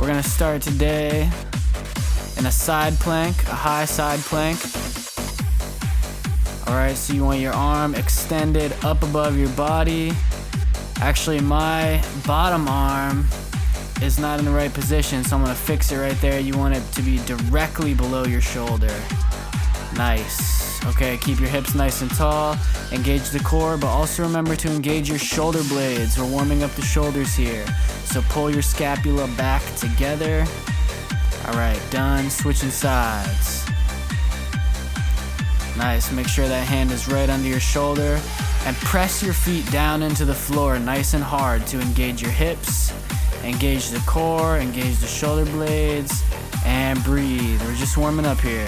We're gonna start today in a side plank, a high side plank. Alright, so you want your arm extended up above your body. Actually, my bottom arm is not in the right position, so I'm gonna fix it right there. You want it to be directly below your shoulder. Nice. Okay, keep your hips nice and tall. Engage the core, but also remember to engage your shoulder blades. We're warming up the shoulders here. So pull your scapula back together. Alright, done. Switching sides. Nice. Make sure that hand is right under your shoulder. And press your feet down into the floor nice and hard to engage your hips. Engage the core, engage the shoulder blades, and breathe. We're just warming up here.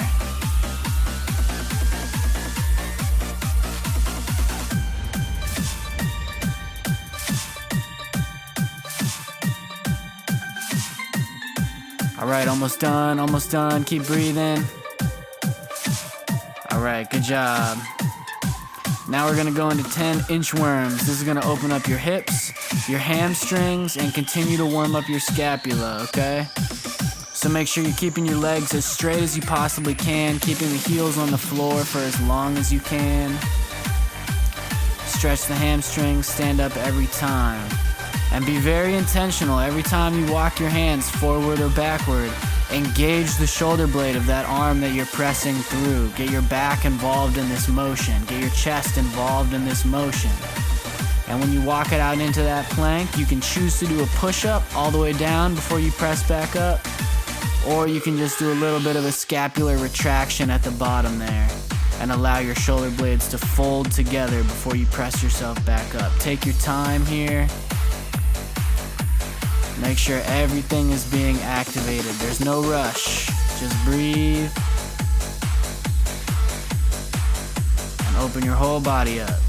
Alright, almost done, keep breathing. Alright, good job. Now we're gonna go into 10 inchworms. This is gonna open up your hips, your hamstrings, and continue to warm up your scapula, okay? So make sure you're keeping your legs as straight as you possibly can, keeping the heels on the floor for as long as you can. Stretch the hamstrings, stand up every time. And be very intentional. Every time you walk your hands forward or backward, engage the shoulder blade of that arm that you're pressing through. Get your back involved in this motion. Get your chest involved in this motion. And when you walk it out into that plank, you can choose to do a push-up all the way down before you press back up. Or you can just do a little bit of a scapular retraction at the bottom there and allow your shoulder blades to fold together before you press yourself back up. Take your time here. Make sure everything is being activated. There's no rush. Just breathe. And open your whole body up.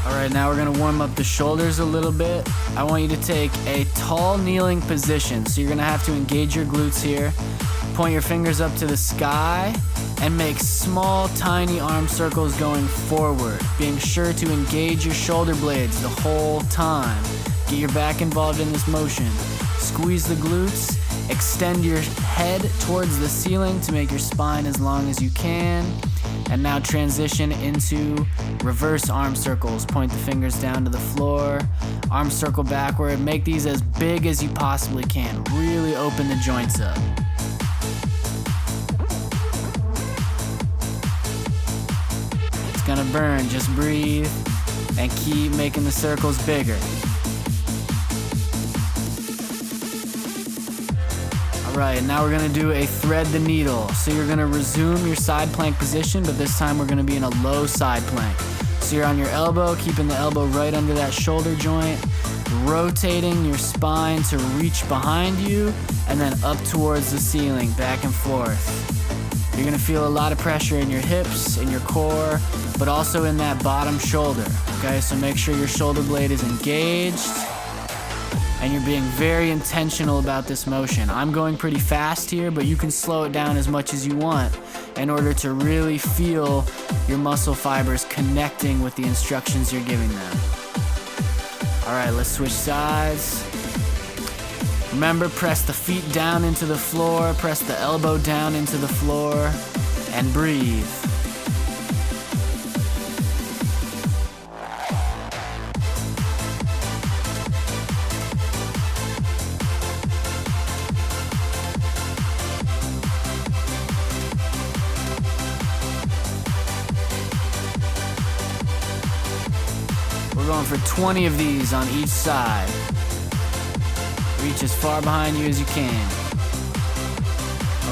Alright, now we're gonna warm up the shoulders a little bit. I want you to take a tall kneeling position. So you're gonna have to engage your glutes here. Point your fingers up to the sky and make small, tiny arm circles going forward. Being sure to engage your shoulder blades the whole time. Get your back involved in this motion. Squeeze the glutes. Extend your head towards the ceiling to make your spine as long as you can. And now transition into reverse arm circles. Point the fingers down to the floor. Arm circle backward. Make these as big as you possibly can. Really open the joints up. It's gonna burn. Just breathe and keep making the circles bigger. Alright, now we're gonna do a thread the needle. So you're gonna resume your side plank position, but this time we're gonna be in a low side plank. So you're on your elbow, keeping the elbow right under that shoulder joint, rotating your spine to reach behind you, and then up towards the ceiling, back and forth. You're gonna feel a lot of pressure in your hips, in your core, but also in that bottom shoulder, okay? So make sure your shoulder blade is engaged, and you're being very intentional about this motion. I'm going pretty fast here, but you can slow it down as much as you want in order to really feel your muscle fibers connecting with the instructions you're giving them. Alright, let's switch sides. Remember, press the feet down into the floor, press the elbow down into the floor, and breathe. We're going for 20 of these on each side. Reach as far behind you as you can.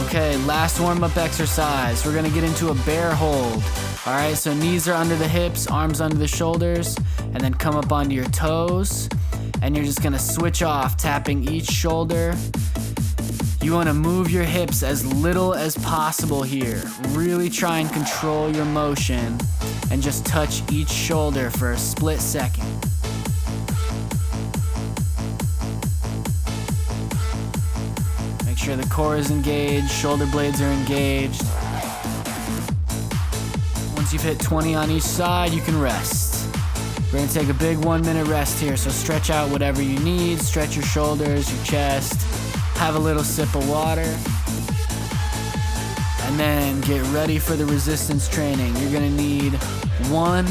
Okay, last warm-up exercise. We're gonna get into a bear hold. All right, so knees are under the hips, arms under the shoulders, and then come up onto your toes. And you're just gonna switch off, tapping each shoulder. You want to move your hips as little as possible here. Really try and control your motion and just touch each shoulder for a split second. Make sure the core is engaged, shoulder blades are engaged. Once you've hit 20 on each side, you can rest. We're gonna take a big 1-minute rest here, so stretch out whatever you need, stretch your shoulders, your chest, have a little sip of water, and then get ready for the resistance training. You're gonna need 1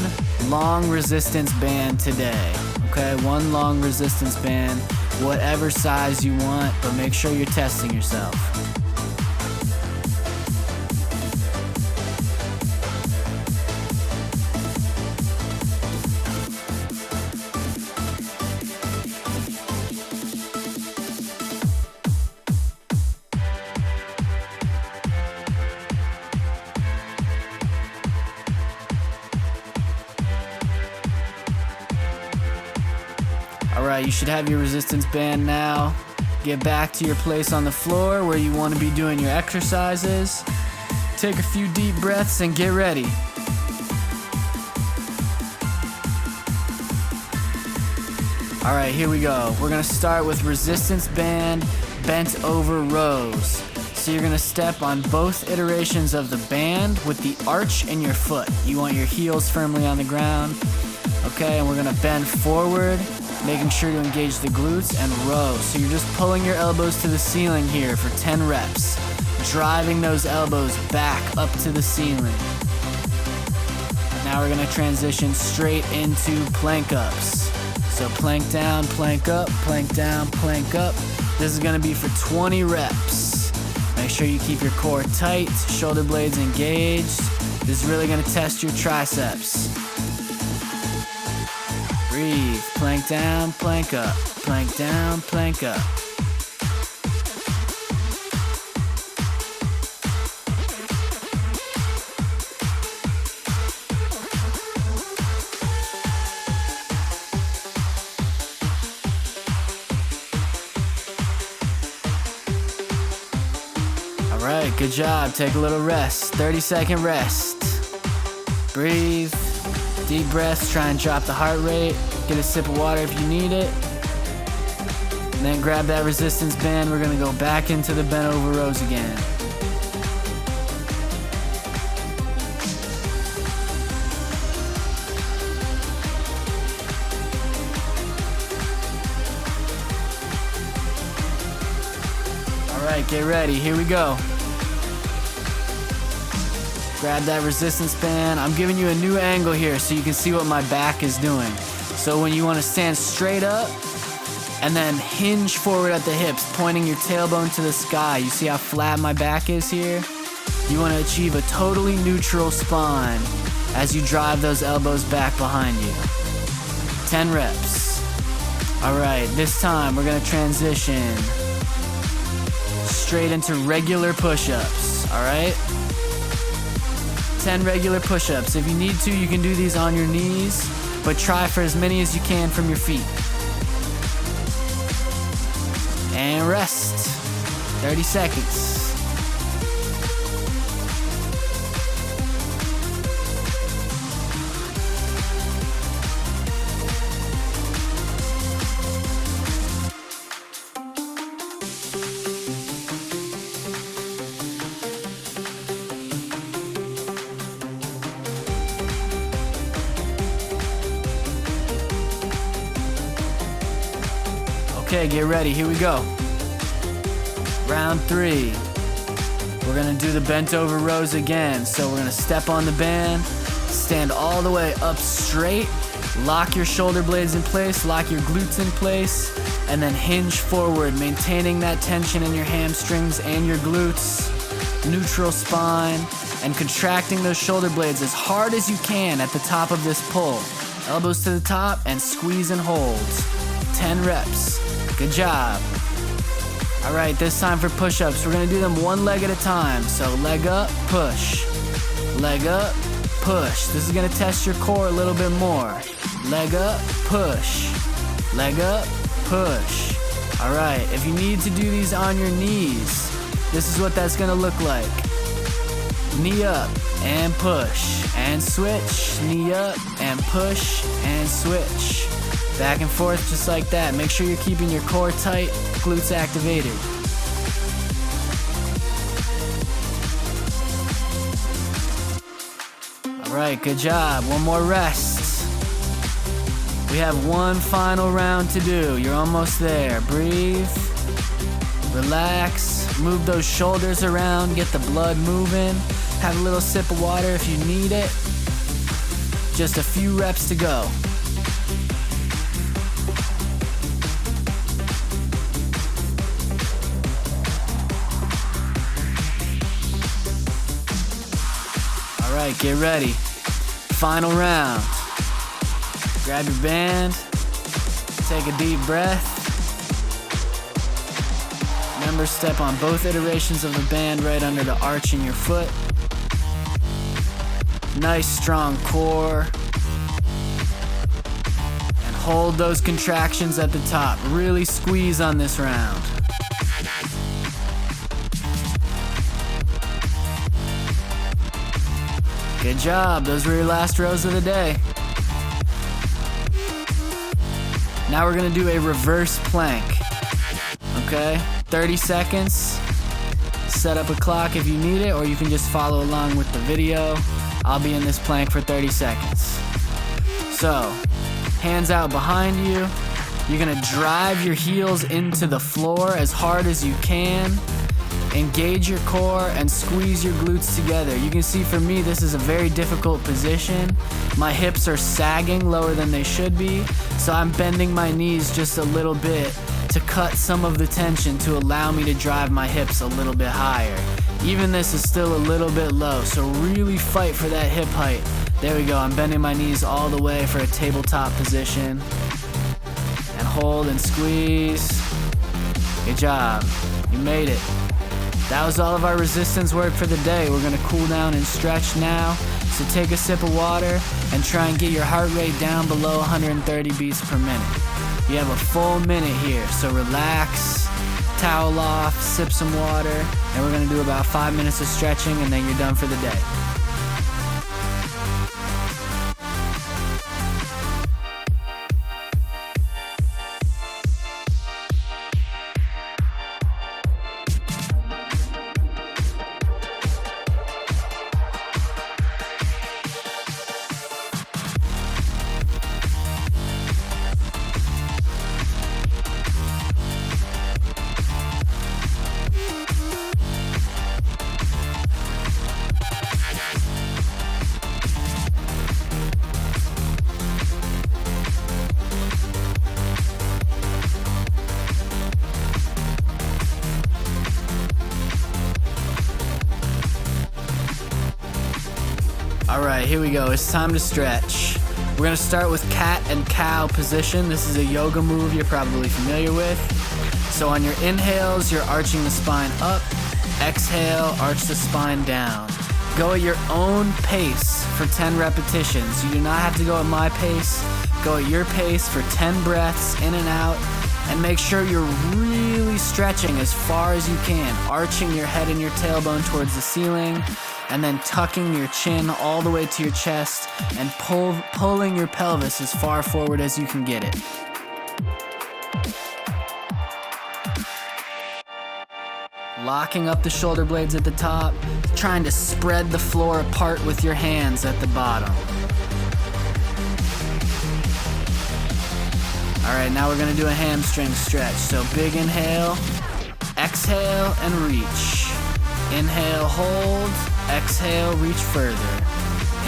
long resistance band today, okay? 1 long resistance band, whatever size you want, but make sure you're testing yourself. Alright, you should have your resistance band now. Get back to your place on the floor where you want to be doing your exercises. Take a few deep breaths and get ready. Alright, here we go. We're going to start with resistance band bent over rows. So you're going to step on both iterations of the band with the arch in your foot. You want your heels firmly on the ground. Okay, and we're going to bend forward, making sure to engage the glutes and row. So you're just pulling your elbows to the ceiling here for 10 reps, driving those elbows back up to the ceiling. Now we're gonna transition straight into plank ups. So plank down, plank up, plank down, plank up. This is gonna be for 20 reps. Make sure you keep your core tight, shoulder blades engaged. This is really gonna test your triceps. Breathe, plank down, plank up, plank down, plank up. All right, good job. Take a little rest, 30-second rest. Breathe. Deep breaths, try and drop the heart rate. Get a sip of water if you need it. And then grab that resistance band. We're gonna go back into the bent over rows again. All right, get ready, here we go. Grab that resistance band. I'm giving you a new angle here so you can see what my back is doing. So when you want to stand straight up and then hinge forward at the hips, pointing your tailbone to the sky. You see how flat my back is here? You want to achieve a totally neutral spine as you drive those elbows back behind you. 10 reps. All right, this time we're going to transition straight into regular push-ups, all right? 10 regular push-ups. If you need to, you can do these on your knees, but try for as many as you can from your feet. And rest. 30 seconds. Okay, get ready, here we go. Round 3. We're gonna do the bent over rows again. So we're gonna step on the band, stand all the way up straight, lock your shoulder blades in place, lock your glutes in place, and then hinge forward, maintaining that tension in your hamstrings and your glutes, neutral spine, and contracting those shoulder blades as hard as you can at the top of this pull. Elbows to the top and squeeze and hold. 10 reps. Good job. All right, this time for push-ups. We're gonna do them one leg at a time. So leg up, push. Leg up, push. This is gonna test your core a little bit more. Leg up, push. Leg up, push. All right, if you need to do these on your knees, this is what that's gonna look like. Knee up and push and switch. Knee up and push and switch. Back and forth just like that. Make sure you're keeping your core tight, glutes activated. All right, good job. One more rest. We have one final round to do. You're almost there. Breathe, relax, move those shoulders around, get the blood moving. Have a little sip of water if you need it. Just a few reps to go. All right, get ready. Final round. Grab your band, take a deep breath. Remember, step on both iterations of the band right under the arch in your foot. Nice strong core. And hold those contractions at the top. Really squeeze on this round. Good job, those were your last rows of the day. Now we're gonna do a reverse plank, okay? 30 seconds, set up a clock if you need it, or you can just follow along with the video. I'll be in this plank for 30 seconds. So, hands out behind you. You're gonna drive your heels into the floor as hard as you can. Engage your core and squeeze your glutes together. You can see for me, this is a very difficult position. My hips are sagging lower than they should be, so I'm bending my knees just a little bit to cut some of the tension to allow me to drive my hips a little bit higher. Even this is still a little bit low, so really fight for that hip height. There we go, I'm bending my knees all the way for a tabletop position. And hold and squeeze. Good job, you made it. That was all of our resistance work for the day. We're gonna cool down and stretch now. So take a sip of water and try and get your heart rate down below 130 beats per minute. You have a full minute here, so relax, towel off, sip some water, and we're gonna do about 5 minutes of stretching and then you're done for the day. All right, here we go. It's time to stretch. We're gonna start with cat and cow position. This is a yoga move you're probably familiar with. So on your inhales, you're arching the spine up. Exhale, arch the spine down. Go at your own pace for 10 repetitions. You do not have to go at my pace. Go at your pace for 10 breaths in and out. And make sure you're really stretching as far as you can, arching your head and your tailbone towards the ceiling, and then tucking your chin all the way to your chest and pulling your pelvis as far forward as you can get it. Locking up the shoulder blades at the top, trying to spread the floor apart with your hands at the bottom. All right, now we're gonna do a hamstring stretch. So big inhale, exhale, and reach. Inhale, hold, exhale, reach further.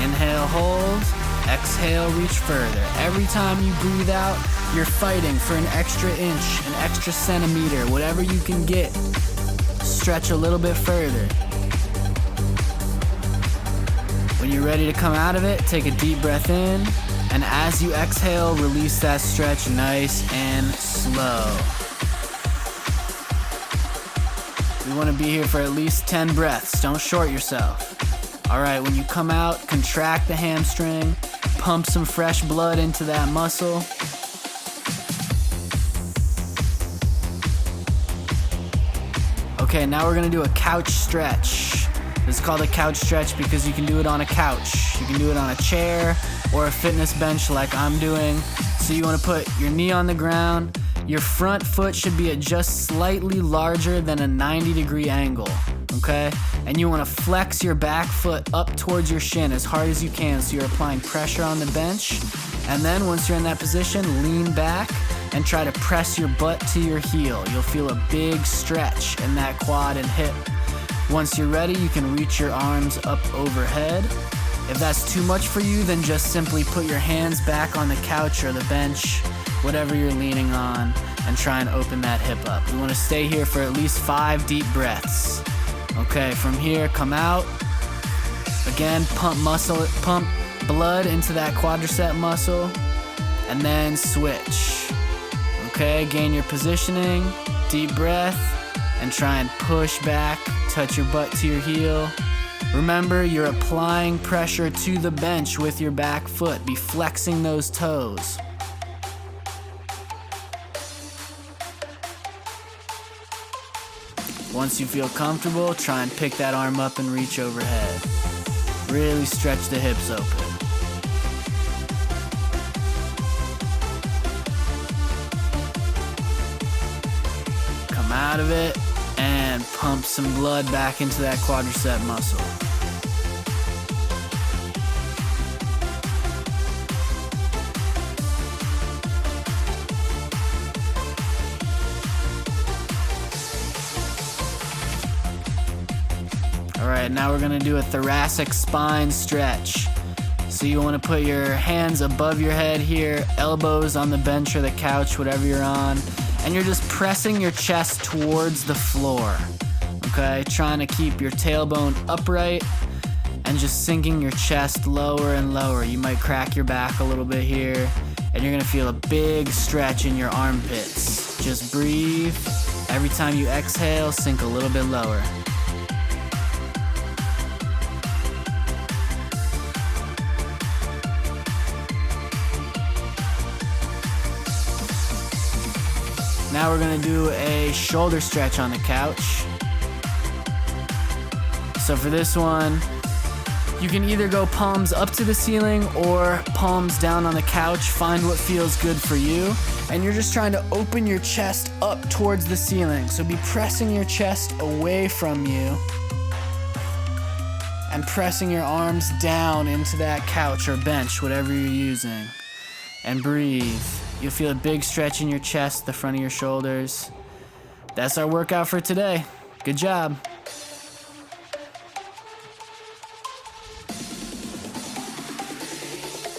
Inhale, hold, exhale, reach further. Every time you breathe out, you're fighting for an extra inch, an extra centimeter, whatever you can get. Stretch a little bit further. When you're ready to come out of it, take a deep breath in, and as you exhale, release that stretch nice and slow. We want to be here for at least 10 breaths. Don't short yourself. All right, when you come out, contract the hamstring, pump some fresh blood into that muscle. Okay, now we're gonna do a couch stretch. This is called a couch stretch because you can do it on a couch. You can do it on a chair or a fitness bench like I'm doing. So you wanna put your knee on the ground. Your front foot should be at just slightly larger than a 90-degree angle, okay? And you wanna flex your back foot up towards your shin as hard as you can so you're applying pressure on the bench. And then once you're in that position, lean back and try to press your butt to your heel. You'll feel a big stretch in that quad and hip. Once you're ready, you can reach your arms up overhead. If that's too much for you, then just simply put your hands back on the couch or the bench, whatever you're leaning on, and try and open that hip up. We want to stay here for at least 5 deep breaths. Okay, from here, come out. Again, pump blood into that quadricep muscle, and then switch. Okay, gain your positioning, deep breath, and try and push back, touch your butt to your heel. Remember, you're applying pressure to the bench with your back foot. Be flexing those toes. Once you feel comfortable, try and pick that arm up and reach overhead. Really stretch the hips open. Come out of it and pump some blood back into that quadricep muscle. All right, now we're gonna do a thoracic spine stretch. So you wanna put your hands above your head here, elbows on the bench or the couch, whatever you're on, and you're just pressing your chest towards the floor, okay? Trying to keep your tailbone upright and just sinking your chest lower and lower. You might crack your back a little bit here, and you're gonna feel a big stretch in your armpits. Just breathe. Every time you exhale, sink a little bit lower. Now we're gonna do a shoulder stretch on the couch. So for this one, you can either go palms up to the ceiling or palms down on the couch. Find what feels good for you. And you're just trying to open your chest up towards the ceiling. So be pressing your chest away from you and pressing your arms down into that couch or bench, whatever you're using. And breathe. You'll feel a big stretch in your chest, the front of your shoulders. That's our workout for today. Good job.